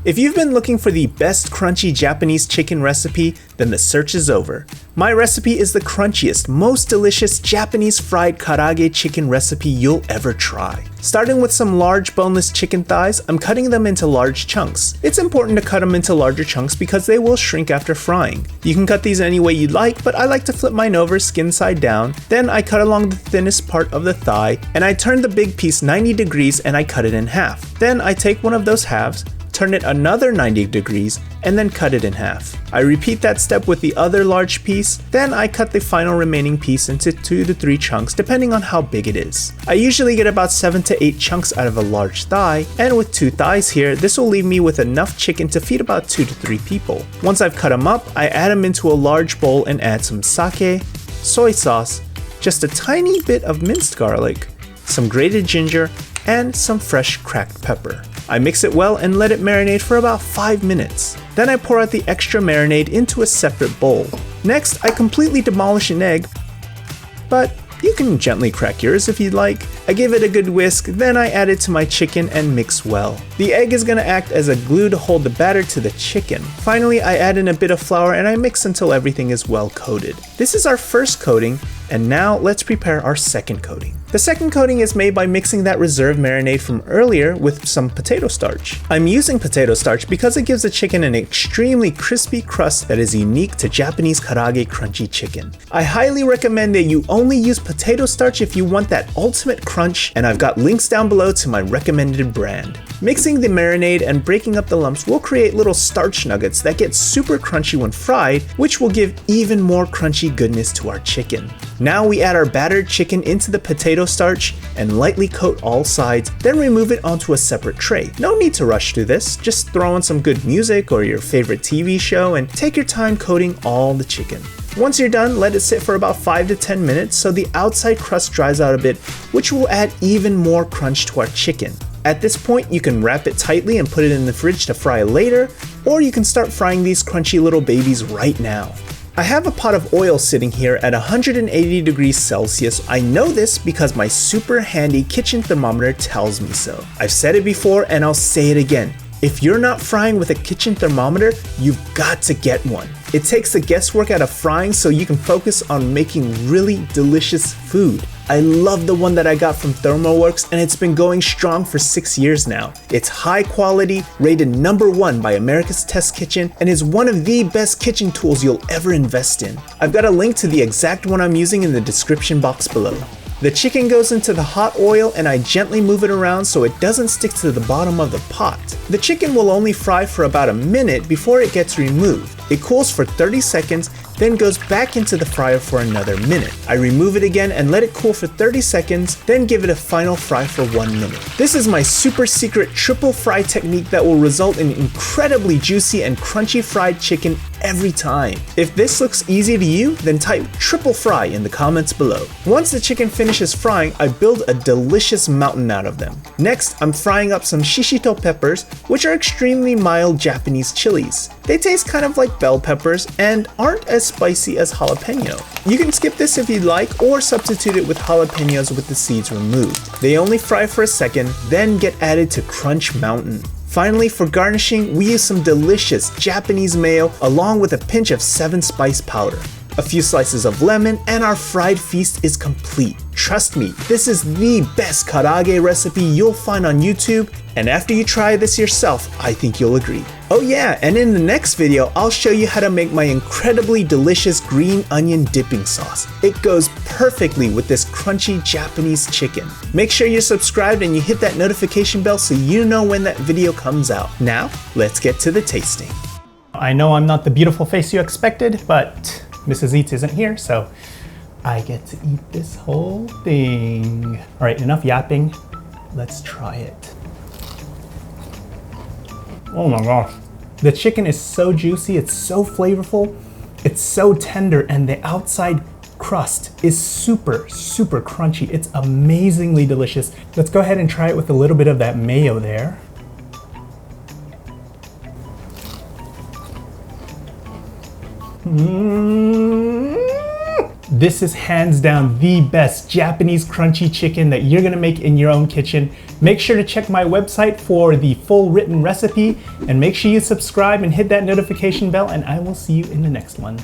If you've been looking for the best crunchy Japanese chicken recipe, then the search is over. My recipe is the crunchiest, most delicious Japanese fried karaage chicken recipe you'll ever try. Starting with some large boneless chicken thighs, I'm cutting them into large chunks. It's important to cut them into larger chunks because they will shrink after frying. You can cut these any way you'd like, but I like to flip mine over skin side down. Then I cut along the thinnest part of the thigh, and I turn the big piece 90 degrees and I cut it in half. Then I take one of those halves, turn it another 90 degrees, and then cut it in half. I repeat that step with the other large piece, then I cut the final remaining piece into 2 to 3 chunks depending on how big it is. I usually get about 7 to 8 chunks out of a large thigh, and with 2 thighs here, this will leave me with enough chicken to feed about 2 to 3 people. Once I've cut them up, I add them into a large bowl and add some sake, soy sauce, just a tiny bit of minced garlic, some grated ginger, and some fresh cracked pepper. I mix it well and let it marinate for about 5 minutes. Then I pour out the extra marinade into a separate bowl. Next, I completely demolish an egg, but you can gently crack yours if you'd like. I give it a good whisk, then I add it to my chicken and mix well. The egg is going to act as a glue to hold the batter to the chicken. Finally, I add in a bit of flour and I mix until everything is well coated. This is our first coating, and now let's prepare our second coating. The second coating is made by mixing that reserve marinade from earlier with some potato starch. I'm using potato starch because it gives the chicken an extremely crispy crust that is unique to Japanese karaage crunchy chicken. I highly recommend that you only use potato starch if you want that ultimate crunch, and I've got links down below to my recommended brand. Mixing the marinade and breaking up the lumps will create little starch nuggets that get super crunchy when fried, which will give even more crunchy goodness to our chicken. Now we add our battered chicken into the potato starch and lightly coat all sides, then remove it onto a separate tray. No need to rush through this, just throw on some good music or your favorite TV show and take your time coating all the chicken. Once you're done, let it sit for about 5 to 10 minutes so the outside crust dries out a bit, which will add even more crunch to our chicken. At this point, you can wrap it tightly and put it in the fridge to fry later, or you can start frying these crunchy little babies right now. I have a pot of oil sitting here at 180 degrees Celsius. I know this because my super handy kitchen thermometer tells me so. I've said it before and I'll say it again. If you're not frying with a kitchen thermometer, you've got to get one. It takes the guesswork out of frying so you can focus on making really delicious food. I love the one that I got from ThermoWorks, and it's been going strong for 6 years now. It's high quality, rated #1 by America's Test Kitchen, and is one of the best kitchen tools you'll ever invest in. I've got a link to the exact one I'm using in the description box below. The chicken goes into the hot oil and I gently move it around so it doesn't stick to the bottom of the pot. The chicken will only fry for about a minute before it gets removed. It cools for 30 seconds, then goes back into the fryer for another minute. I remove it again and let it cool for 30 seconds, then give it a final fry for 1 minute. This is my super secret triple fry technique that will result in incredibly juicy and crunchy fried chicken every time. If this looks easy to you, then type triple fry in the comments below. Once the chicken finishes frying, I build a delicious mountain out of them. Next, I'm frying up some shishito peppers, which are extremely mild Japanese chilies. They taste kind of like bell peppers and aren't as spicy as jalapeno. You can skip this if you'd like, or substitute it with jalapenos with the seeds removed. They only fry for a second, then get added to Crunch Mountain. Finally, for garnishing, we use some delicious Japanese mayo along with a pinch of 7 spice powder. A few slices of lemon, and our fried feast is complete. Trust me, this is the best karaage recipe you'll find on YouTube, and after you try this yourself, I think you'll agree. Oh yeah, and in the next video, I'll show you how to make my incredibly delicious green onion dipping sauce. It goes perfectly with this crunchy Japanese chicken. Make sure you're subscribed and you hit that notification bell so you know when that video comes out. Now, let's get to the tasting. I know I'm not the beautiful face you expected, but Mrs. Eats isn't here, so I get to eat this whole thing. All right, enough yapping. Let's try it. Oh my gosh. The chicken is so juicy, it's so flavorful, it's so tender, and the outside crust is super, super crunchy. It's amazingly delicious. Let's go ahead and try it with a little bit of that mayo there. This is hands down the best Japanese crunchy chicken that you're gonna make in your own kitchen. Make sure to check my website for the full written recipe, and make sure you subscribe and hit that notification bell, and I will see you in the next one.